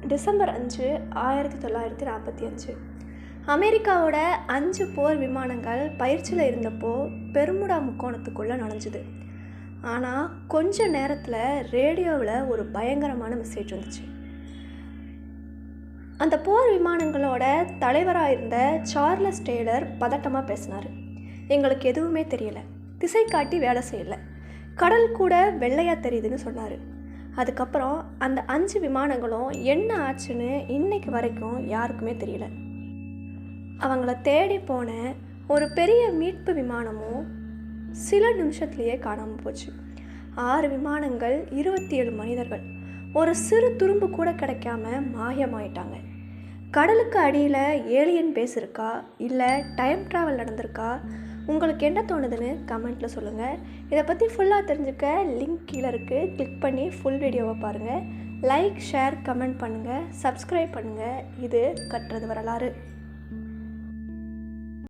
December 5, 1945. அமெரிக்காவோட 5 போர் விமானங்கள் பயிற்சியில் இருந்தப்போ பெர்முடா முக்கோணத்துக்குள்ளே நுழைஞ்சுது. ஆனால் கொஞ்ச நேரத்தில் ரேடியோவில் ஒரு பயங்கரமான மெசேஜ் வந்துச்சு. அந்த போர் விமானங்களோட தலைவராக இருந்த சார்லஸ் டேலர் பதட்டமாக பேசினார். எங்களுக்கு எதுவுமே தெரியல, திசை காட்டி வேலை செய்யலை, கடல் கூட வெள்ளையாக தெரியுதுன்னு சொன்னார். அதுக்கப்புறம் அந்த 5 விமானங்களும் என்ன ஆச்சுன்னு இன்னைக்கு வரைக்கும் யாருக்குமே தெரியல. அவங்கள தேடி போன ஒரு பெரிய மீட்பு விமானமும் சில நிமிஷத்துலேயே காணாமல் போச்சு. 6 விமானங்கள், 27 மனிதர்கள் ஒரு சிறு துரும்பு கூட கிடைக்காம மாயமாயிட்டாங்க. கடலுக்கு அடியில் ஏலியன் பேஸ் இருக்கா, இல்லை டைம் ட்ராவல் நடந்திருக்கா, உங்களுக்கு என்ன தோணுதுன்னு கமெண்ட்டில் சொல்லுங்கள். இதை பற்றி ஃபுல்லாக தெரிஞ்சுக்க லிங்க் கீழே இருக்குது, கிளிக் பண்ணி ஃபுல் வீடியோவை பாருங்கள். லைக், ஷேர், கமெண்ட் பண்ணுங்கள், சப்ஸ்கிரைப் பண்ணுங்கள். இது கற்றது வரலாறு.